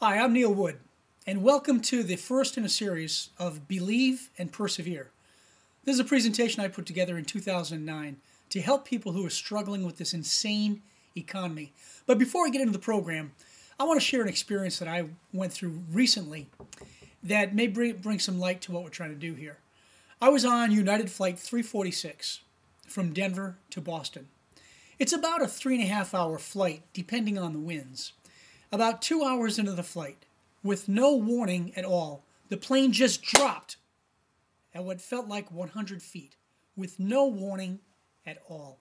Hi, I'm Neil Wood, and welcome to the first in a series of Believe and Persevere. This is a presentation I put together in 2009 to help people who are struggling with this insane economy. But before I get into the program, I want to share an experience that I went through recently that may bring some light to what we're trying to do here. I was on United Flight 346 from Denver to Boston. It's about a 3.5-hour flight, depending on the winds. About 2 hours into the flight, with no warning at all, the plane just dropped at what felt like 100 feet, with no warning at all.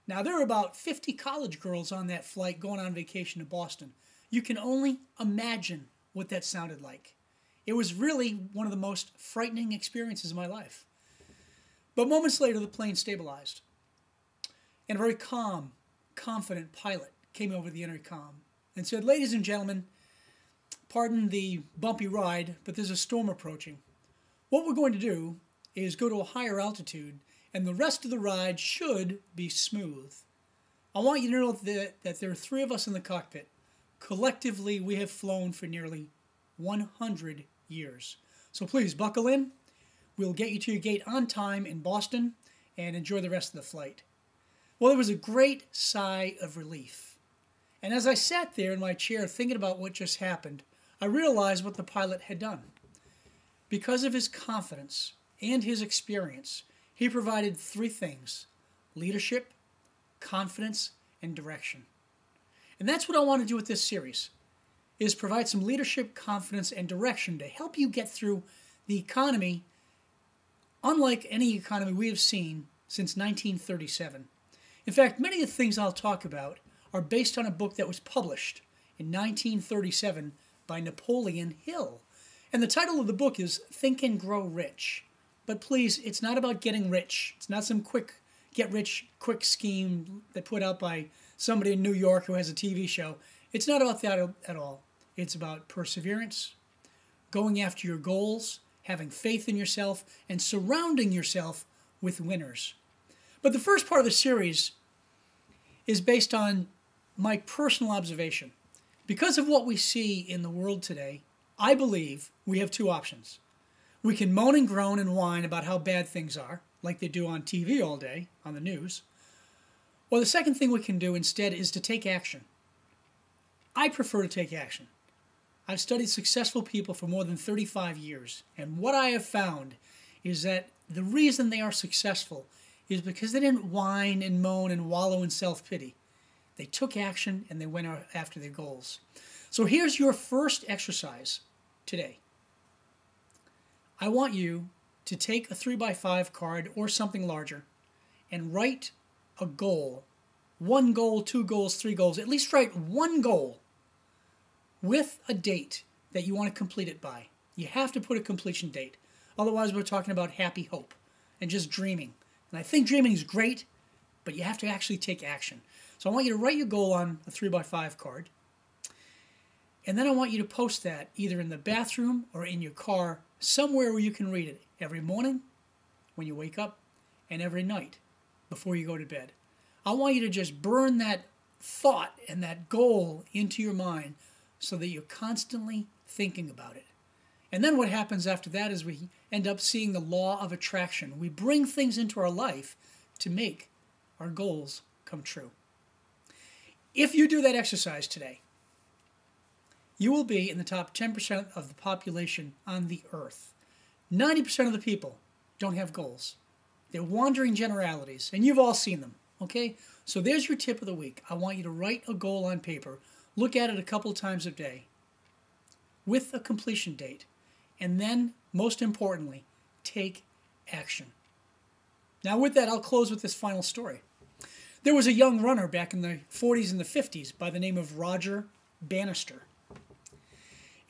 Now, there were about 50 college girls on that flight going on vacation to Boston. You can only imagine what that sounded like. It was really one of the most frightening experiences of my life. But moments later, the plane stabilized, and a very calm, confident pilot came over the intercom and said, "Ladies and gentlemen, pardon the bumpy ride, but there's a storm approaching. What we're going to do is go to a higher altitude, and the rest of the ride should be smooth. I want you to know that there are 3 of us in the cockpit. Collectively, we have flown for nearly 100 years. So please, buckle in. We'll get you to your gate on time in Boston, and enjoy the rest of the flight." Well, there was a great sigh of relief. And as I sat there in my chair thinking about what just happened, I realized what the pilot had done. Because of his confidence and his experience, he provided 3 things: leadership, confidence, and direction. And that's what I want to do with this series, is provide some leadership, confidence, and direction to help you get through the economy unlike any economy we have seen since 1937. In fact, many of the things I'll talk about are based on a book that was published in 1937 by Napoleon Hill. And the title of the book is Think and Grow Rich. But please, it's not about getting rich. It's not some quick get-rich-quick scheme that put out by somebody in New York who has a TV show. It's not about that at all. It's about perseverance, going after your goals, having faith in yourself, and surrounding yourself with winners. But the first part of the series is based on my personal observation. Because of what we see in the world today, I believe we have 2 options. We can moan and groan and whine about how bad things are, like they do on TV all day, on the news. Or the second thing we can do instead is to take action. I prefer to take action. I've studied successful people for more than 35 years, and what I have found is that the reason they are successful is because they didn't whine and moan and wallow in self-pity. They took action and they went after their goals. So here's your first exercise today. I want you to take a 3x5 card or something larger and write a goal. 1 goal, 2 goals, 3 goals. At least write 1 goal with a date that you want to complete it by. You have to put a completion date. Otherwise, we're talking about happy hope and just dreaming. And I think dreaming is great, but you have to actually take action. So I want you to write your goal on a 3x5 card. And then I want you to post that either in the bathroom or in your car, somewhere where you can read it every morning when you wake up and every night before you go to bed. I want you to just burn that thought and that goal into your mind so that you're constantly thinking about it. And then what happens after that is we end up seeing the law of attraction. We bring things into our life to make our goals come true. If you do that exercise today, you will be in the top 10% of the population on the earth. 90% of the people don't have goals. They're wandering generalities, and you've all seen them, okay? So there's your tip of the week. I want you to write a goal on paper, look at it a couple times a day with a completion date, and then, most importantly, take action. Now with that, I'll close with this final story. There was a young runner back in the 40s and the 50s by the name of Roger Bannister.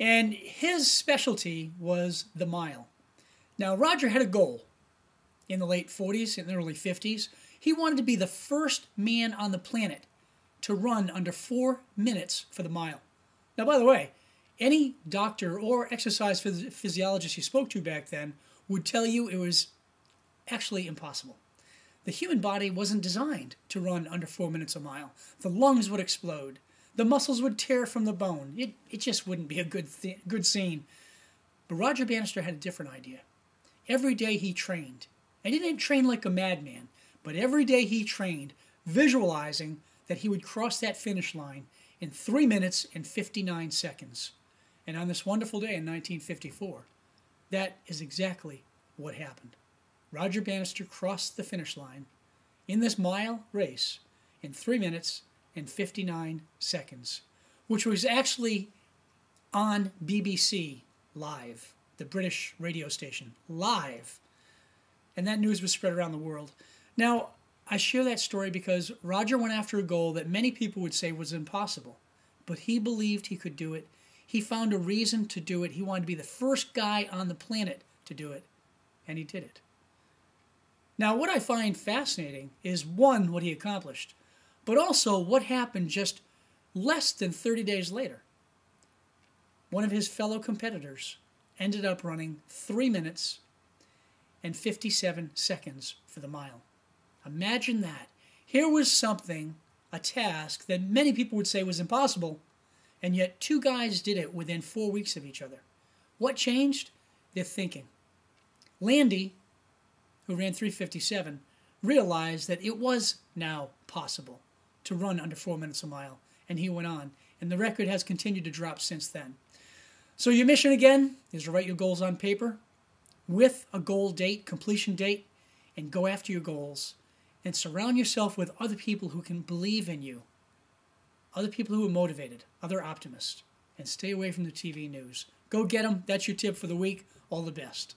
And his specialty was the mile. Now, Roger had a goal in the late 40s and the early 50s. He wanted to be the first man on the planet to run under 4 minutes for the mile. Now, by the way, any doctor or exercise physiologist you spoke to back then would tell you it was actually impossible. The human body wasn't designed to run under 4 minutes a mile. The lungs would explode. The muscles would tear from the bone. It just wouldn't be a good scene. But Roger Bannister had a different idea. Every day he trained. And he didn't train like a madman, but every day he trained, visualizing that he would cross that finish line in 3 minutes and 59 seconds. And on this wonderful day in 1954, that is exactly what happened. Roger Bannister crossed the finish line in this mile race in 3 minutes and 59 seconds, which was actually on BBC Live, the British radio station, live. And that news was spread around the world. Now, I share that story because Roger went after a goal that many people would say was impossible, but he believed he could do it. He found a reason to do it. He wanted to be the first guy on the planet to do it, and he did it. Now, what I find fascinating is, one, what he accomplished, but also what happened just less than 30 days later. One of his fellow competitors ended up running 3 minutes and 57 seconds for the mile. Imagine that. Here was something, a task that many people would say was impossible, and yet two guys did it within 4 weeks of each other. What changed? Their thinking. Landy, who ran 3:57, realized that it was now possible to run under 4 minutes a mile, and he went on, and the record has continued to drop since then. So your mission again is to write your goals on paper with a goal date, completion date, and go after your goals, and surround yourself with other people who can believe in you, other people who are motivated, other optimists, and stay away from the TV news. Go get them. That's your tip for the week. All the best.